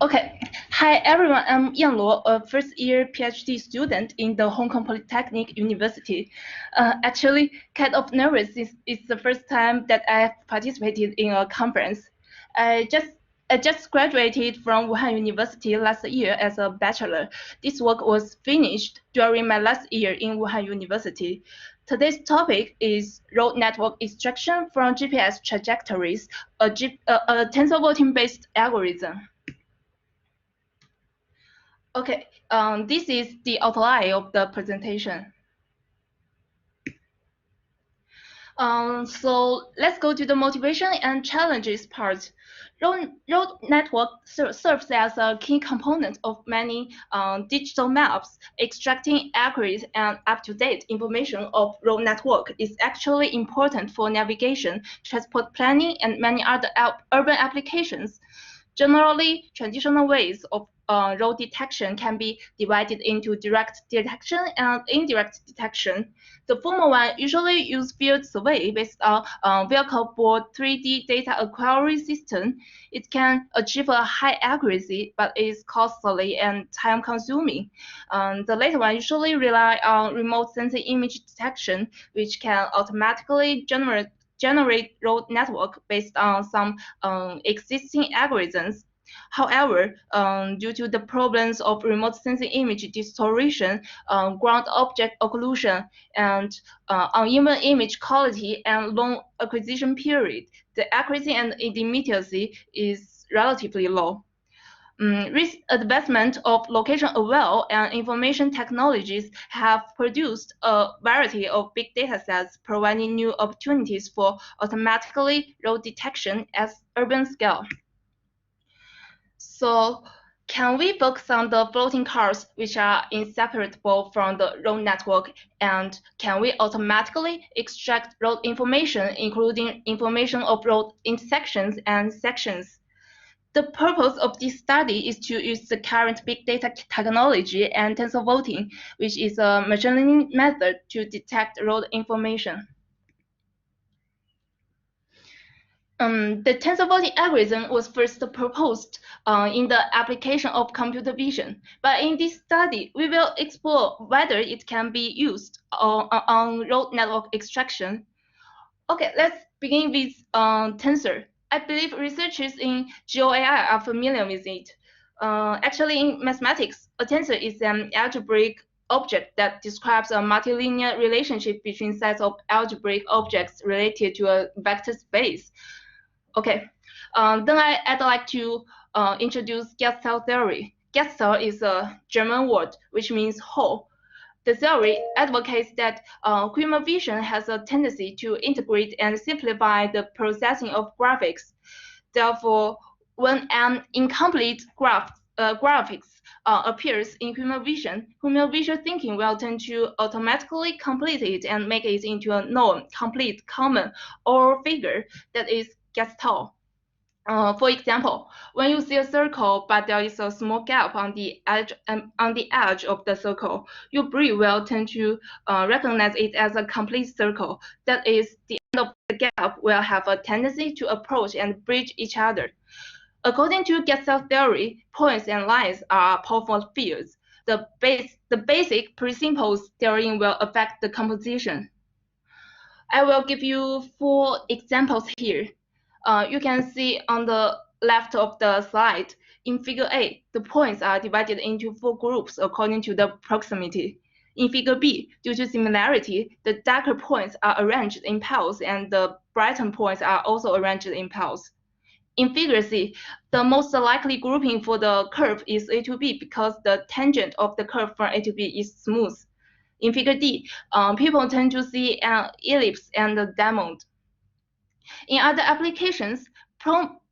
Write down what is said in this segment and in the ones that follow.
Okay. Hi everyone, I'm Yang Luo, a first-year PhD student in the Hong Kong Polytechnic University. Actually, kind of nervous since it's the first time that I have participated in a conference. I just graduated from Wuhan University last year as a bachelor. This work was finished during my last year in Wuhan University. Today's topic is road network extraction from GPS trajectories, a tensor voting-based algorithm. Okay, this is the outline of the presentation. So let's go to the motivation and challenges part. Road network serves as a key component of many digital maps. Extracting accurate and up-to-date information of road network is actually important for navigation, transport planning, and many other urban applications. Generally, traditional ways of road detection can be divided into direct detection and indirect detection. The former one usually use field survey based on vehicle-board 3D data acquiring system. It can achieve a high accuracy, but is costly and time-consuming. The later one usually rely on remote sensing image detection, which can automatically generate road network based on some existing algorithms. However, due to the problems of remote sensing image distortion, ground object occlusion, and uneven image quality and long acquisition period, the accuracy and immediacy is relatively low. Recent advancement of location-aware and information technologies have produced a variety of big data sets providing new opportunities for automatically road detection at urban scale. So can we focus on the floating cars, which are inseparable from the road network, and can we automatically extract road information, including information of road intersections and sections? The purpose of this study is to use the current big data technology and tensor voting, which is a machine learning method to detect road information. The tensor voting algorithm was first proposed in the application of computer vision, but in this study, we will explore whether it can be used on road network extraction. Okay, let's begin with Tensor. I believe researchers in GeoAI are familiar with it. Actually, in mathematics, a tensor is an algebraic object that describes a multilinear relationship between sets of algebraic objects related to a vector space. Okay, then I'd like to introduce Gestalt theory. Gestalt is a German word which means whole. The theory advocates that human vision has a tendency to integrate and simplify the processing of graphics. Therefore, when an incomplete graphics appears in human vision thinking will tend to automatically complete it and make it into a known, complete, common, or figure that is Gestalt. For example, when you see a circle but there is a small gap on the edge of the circle, your brain will tend to recognize it as a complete circle. That is, the end of the gap will have a tendency to approach and bridge each other. According to Gestalt theory, points and lines are powerful fields. The basic principles therein will affect the composition. I will give you 4 examples here. You can see on the left of the slide, in Figure A, the points are divided into 4 groups according to the proximity. In Figure B, due to similarity, the darker points are arranged in piles and the brighter points are also arranged in piles. In Figure C, the most likely grouping for the curve is A to B because the tangent of the curve from A to B is smooth. In Figure D, people tend to see an ellipse and a diamond. In other applications,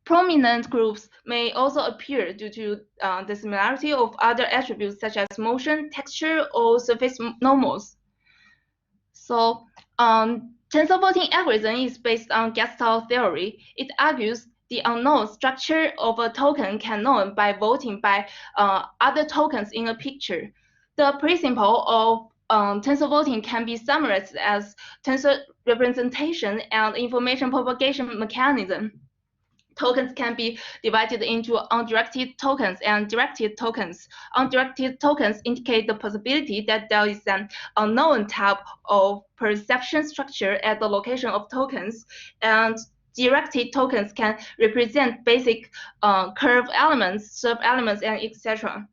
prominent groups may also appear due to the similarity of other attributes such as motion, texture, or surface normals. So, tensor voting algorithm is based on Gestalt theory. It argues the unknown structure of a token can known by voting by other tokens in a picture. The principle of tensor voting can be summarized as tensor representation and information propagation mechanism. Tokens can be divided into undirected tokens and directed tokens. Undirected tokens indicate the possibility that there is an unknown type of perception structure at the location of tokens, and directed tokens can represent basic curve elements, surf elements, and etc.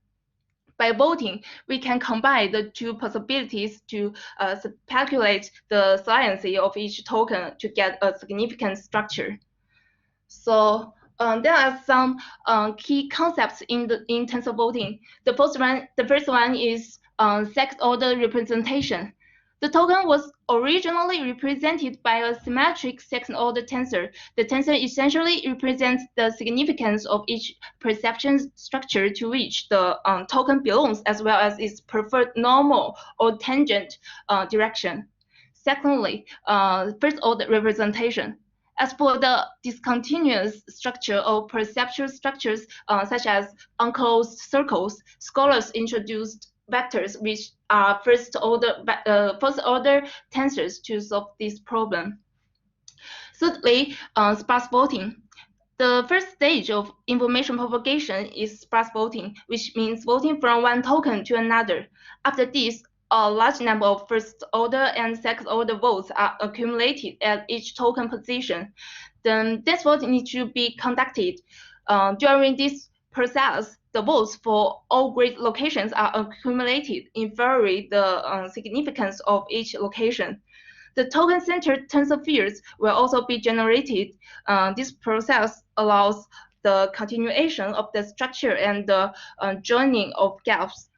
By voting, we can combine the two possibilities to speculate the saliency of each token to get a significant structure. So there are some key concepts in tensor voting. The first one is second-order representation. The token was originally represented by a symmetric second-order tensor. The tensor essentially represents the significance of each perception structure to which the token belongs, as well as its preferred normal or tangent direction. Secondly, first-order representation. As for the discontinuous structure of perceptual structures, such as unclosed circles, scholars introduced vectors which are first-order tensors to solve this problem. Thirdly, sparse voting. The first stage of information propagation is sparse voting, which means voting from one token to another. After this, a large number of first-order and second-order votes are accumulated at each token position. Then this vote needs to be conducted. During this process, the votes for all grid locations are accumulated, inferring the significance of each location. The token-centered tensor fields will also be generated. This process allows the continuation of the structure and the joining of gaps.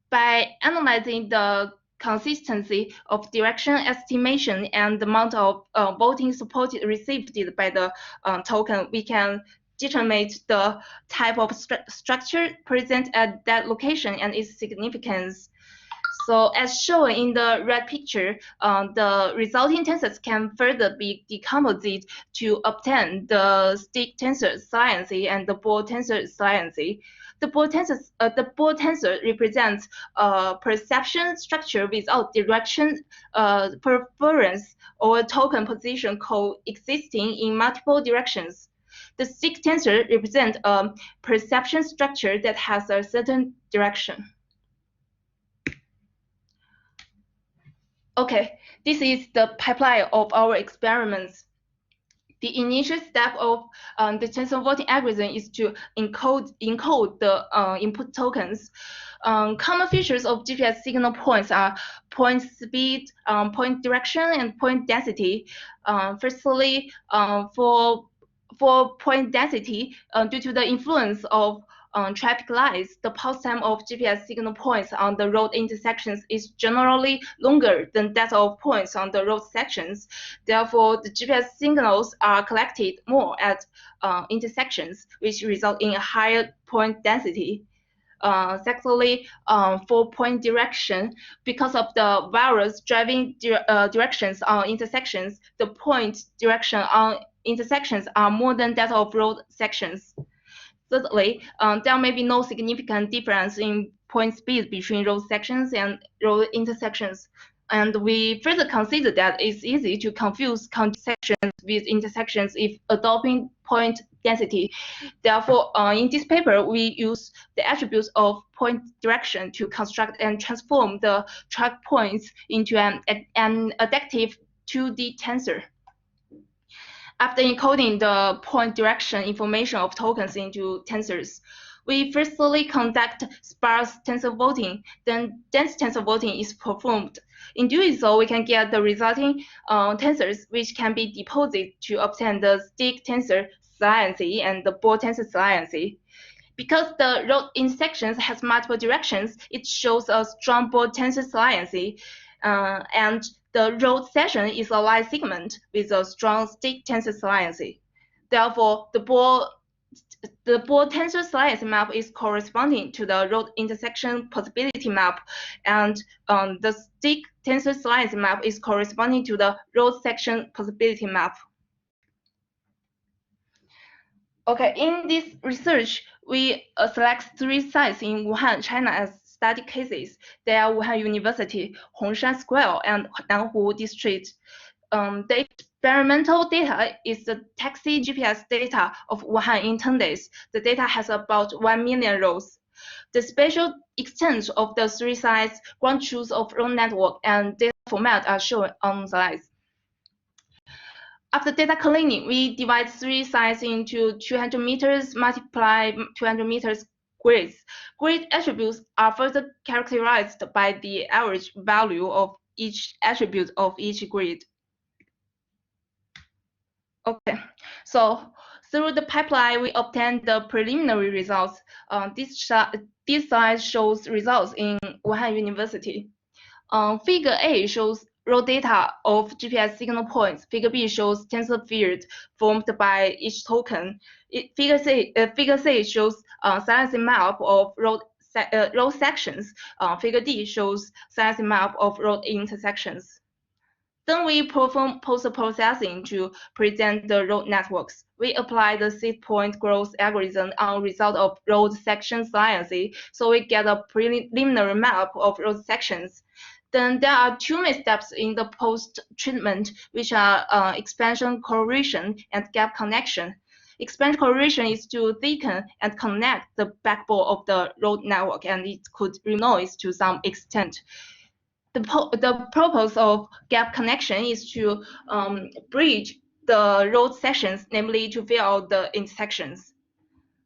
By analyzing the consistency of direction estimation and the amount of voting supported received by the token, we can determine the type of structure present at that location and its significance. So as shown in the red picture, the resulting tensors can further be decomposed to obtain the stick tensor saliency and the ball tensor saliency. The ball tensor represents a perception structure without direction preference or token position coexisting in multiple directions. The stick tensor represents a perception structure that has a certain direction. Okay, this is the pipeline of our experiments. The initial step of the tensor voting algorithm is to encode the input tokens. Common features of GPS signal points are point speed, point direction, and point density. Firstly, for point density, due to the influence of traffic lights, the pulse time of GPS signal points on the road intersections is generally longer than that of points on the road sections. Therefore, the GPS signals are collected more at intersections, which result in a higher point density. Secondly, for point direction, because of the various driving directions on intersections, the point direction on intersections are more than that of road sections. Thirdly, there may be no significant difference in point speed between road sections and road intersections. And we further consider that it's easy to confuse sections with intersections if adopting point density. Therefore, in this paper, we use the attributes of point direction to construct and transform the track points into an adaptive 2D tensor. After encoding the point direction information of tokens into tensors, we firstly conduct sparse tensor voting, then dense tensor voting is performed. In doing so, we can get the resulting tensors, which can be deposited to obtain the stick tensor saliency and the ball tensor saliency. Because the road intersections has multiple directions, it shows a strong ball tensor saliency, and the road section is a line segment with a strong stick tensor saliency. Therefore, the ball tensor saliency map is corresponding to the road intersection possibility map, and the stick tensor saliency map is corresponding to the road section possibility map. Okay, in this research, we select 3 sites in Wuhan, China as study cases. They are Wuhan University, Hongshan Square, and Nanhu District. The Experimental data is the taxi GPS data of Wuhan in 10 days. The data has about 1 million rows. The spatial extent of the three sites, ground truth of road network, and data format are shown on the slides. After data cleaning, we divide three sites into 200 meters multiply 200 meters grids. Grid attributes are further characterized by the average value of each attribute of each grid. Okay, so through the pipeline, we obtain the preliminary results. This slide shows results in Wuhan University. Figure A shows raw data of GPS signal points. Figure B shows tensor field formed by each token. Figure C shows silencing map of road sections. Figure D shows silencing map of road intersections. Then we perform post-processing to present the road networks. We apply the seed point growth algorithm on result of road section silencing, so we get a preliminary map of road sections. Then there are two main steps in the post-treatment, which are expansion correlation and gap connection. Expansion correlation is to thicken and connect the backbone of the road network, and it could renoise to some extent. The purpose of gap connection is to bridge the road sections, namely to fill out the intersections.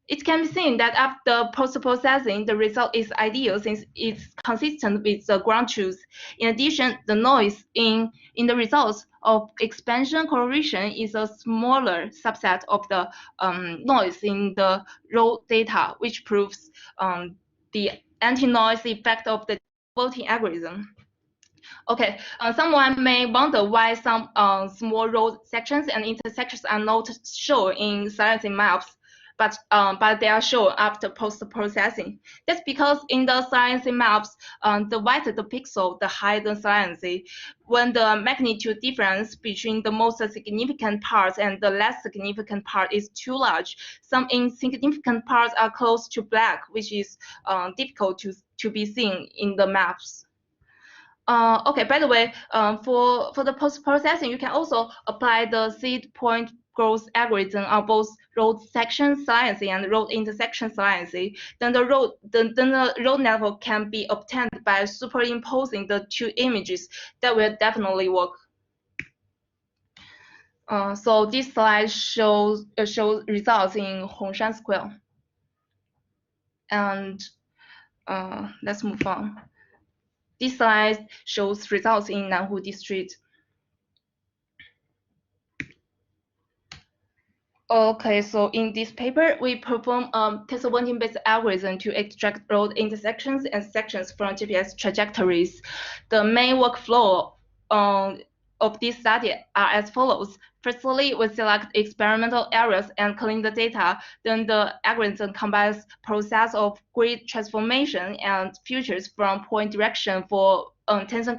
It can be seen that after post-processing, the result is ideal since it's consistent with the ground truth. In addition, the noise in the results of expansion correlation is a smaller subset of the noise in the raw data, which proves the anti-noise effect of the voting algorithm. Okay, someone may wonder why some small road sections and intersections are not shown in silencing maps, but they are shown after post-processing. That's because in the silencing maps, the wider the pixel, the higher the silencing. When the magnitude difference between the most significant parts and the less significant part is too large, some insignificant parts are close to black, which is difficult to be seen in the maps. Okay, by the way, for the post-processing, you can also apply the seed point growth algorithm on both road section silencing and road intersection silencing. Then the road network can be obtained by superimposing the two images. That will definitely work. So this slide shows results in Hongshan Square. And let's move on. This slide shows results in Nanhu District. Okay, so in this paper, we perform tensor bonding-based algorithm to extract road intersections and sections from GPS trajectories. The main workflow of this study are as follows. Firstly, we select experimental areas and clean the data. Then the algorithm combines process of grid transformation and features from point direction for tensor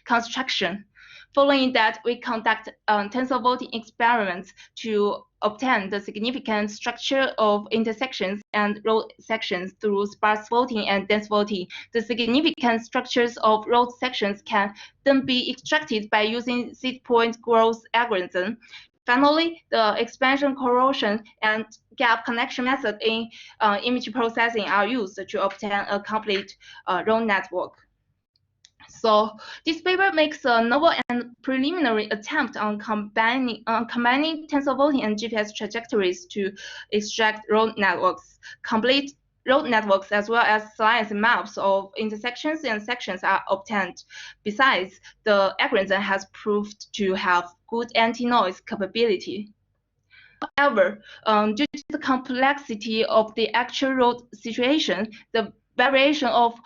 construction. Following that, we conduct tensor voting experiments to obtain the significant structure of intersections and road sections through sparse voting and dense voting. The significant structures of road sections can then be extracted by using seed point growth algorithm. Finally, the expansion correlation and gap connection method in image processing are used to obtain a complete road network. So this paper makes a novel and preliminary attempt on combining tensor voting and GPS trajectories to extract road networks. Complete road networks as well as slice maps of intersections and sections are obtained. Besides, the algorithm has proved to have good anti-noise capability. However, due to the complexity of the actual road situation, the variation of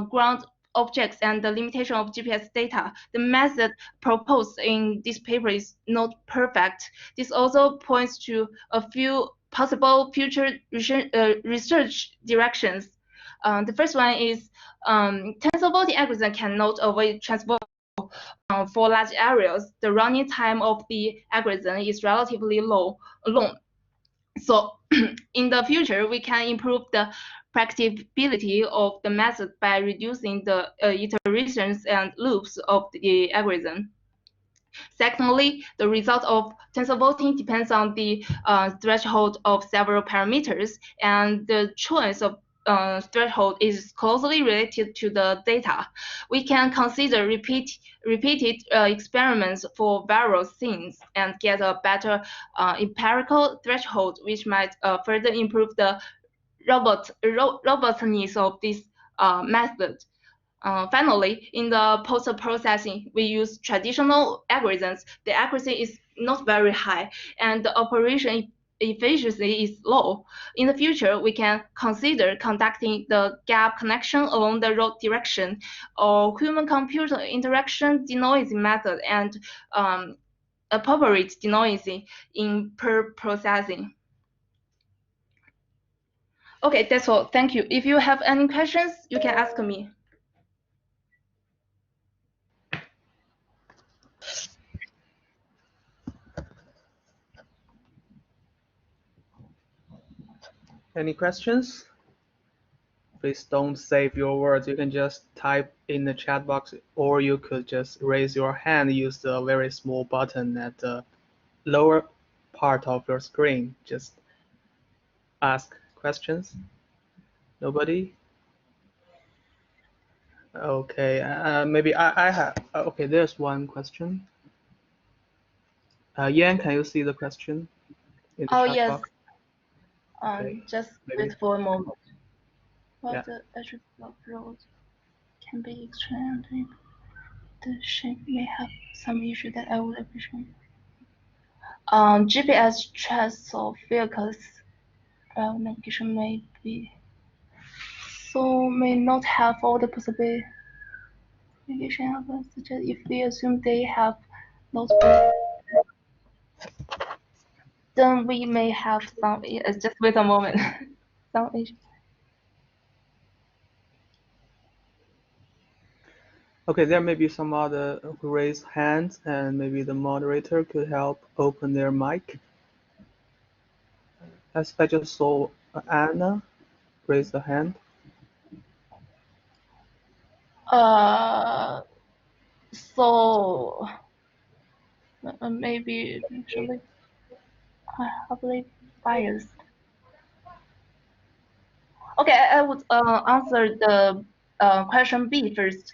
ground objects and the limitation of GPS data, the method proposed in this paper is not perfect. This also points to a few possible future research directions. The first one is tensor voting algorithm cannot avoid transform for large areas. The running time of the algorithm is relatively long. So in the future, we can improve the practicability of the method by reducing the iterations and loops of the algorithm. Secondly, the result of tensor voting depends on the threshold of several parameters, and the choice of threshold is closely related to the data. We can consider repeated experiments for various things and get a better empirical threshold, which might further improve the robustness of this method. Finally, in the post-processing, we use traditional algorithms. The accuracy is not very high, and the operation efficiency is low. In the future, we can consider conducting the gap connection along the road direction, or human-computer interaction denoising method, and appropriate denoising in per-processing. Okay, that's all. Thank you. If you have any questions, you can ask me. Any questions? Please don't save your words. You can just type in the chat box, or you could just raise your hand, use the very small button at the lower part of your screen. Just ask questions. Nobody? Okay, maybe I have. Okay, there's one question. Yan, can you see the question in the chat Yes. box? Okay. Just Maybe. wait for a moment. While Yeah. the attribute of road can be explained, the shape may have some issue that I would appreciate. GPS tracks of vehicles navigation may be so may not have all the possible navigation elements, such as if we assume they have notable, then we may have some. Just wait a moment. Some issue. Okay, there may be some other who raise hands, and maybe the moderator could help open their mic. As I just saw Anna raise the hand. So maybe actually heavily biased. Okay, I would answer the question B first.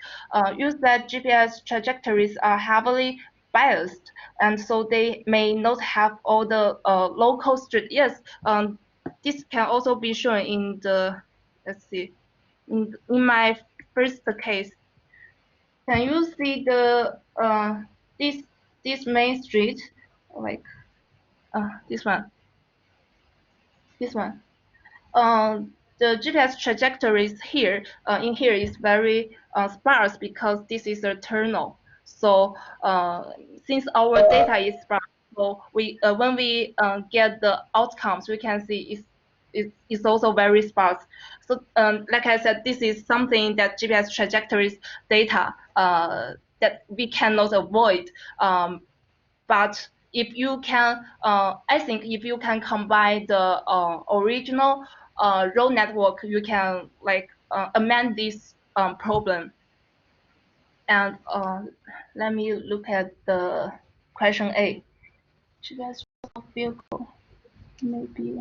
Use that GPS trajectories are heavily biased, and so they may not have all the local street. Yes, this can also be shown in the, let's see, in my first case. Can you see the this main street, like this one? This one. The GPS trajectories here in here is very sparse because this is a tunnel. So since our data is sparse, so we when we get the outcomes, we can see it's also very sparse. So like I said, this is something that GPS trajectories data that we cannot avoid. But if you can, I think if you can combine the original road network, you can like amend this problem. And let me look at the question A. GPS vehicle maybe.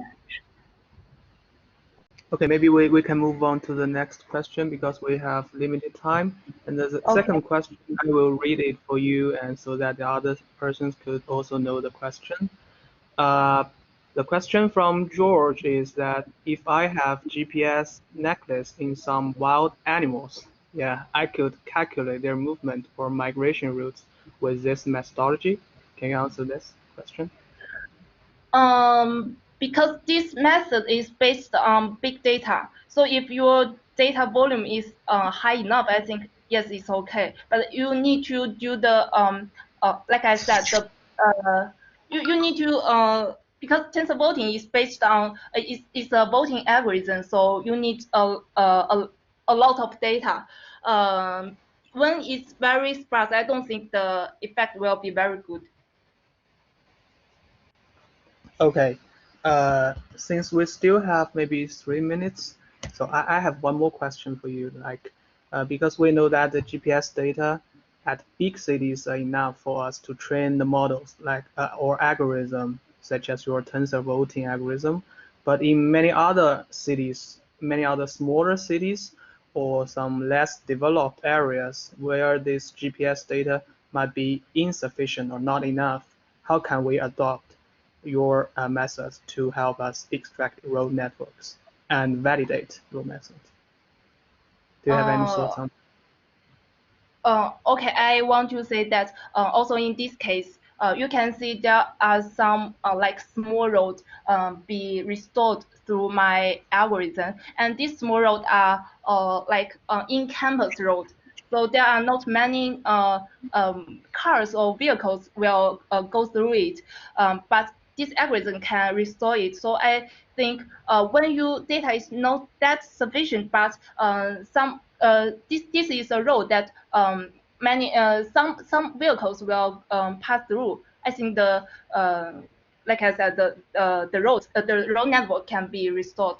Okay, maybe we can move on to the next question because we have limited time. And the second question, I will read it for you, and so that the other persons could also know the question. The question from George is that if I have GPS necklace in some wild animals, yeah, I could calculate their movement or migration routes with this methodology. Can you answer this question? Because this method is based on big data. So if your data volume is high enough, I think yes, it's okay. But you need to do the like I said, the you need to because tensor voting is based on it's a voting algorithm, so you need a lot of data. When it's very sparse, I don't think the effect will be very good. Okay, since we still have maybe 3 minutes, so I have one more question for you. Like, because we know that the GPS data at big cities are enough for us to train the models like or algorithm such as your tensor voting algorithm. But in many other cities, many other smaller cities, or some less developed areas where this GPS data might be insufficient or not enough, how can we adopt your methods to help us extract road networks and validate road methods? Do you have any thoughts on? Okay, I want to say that also in this case, you can see there are some like small roads be restored through my algorithm, and these small roads are like in-campus roads. So there are not many cars or vehicles will go through it, but this algorithm can restore it. So I think when your data is not that sufficient, but this is a road that many some vehicles will pass through. I think the like I said, the road network can be restored.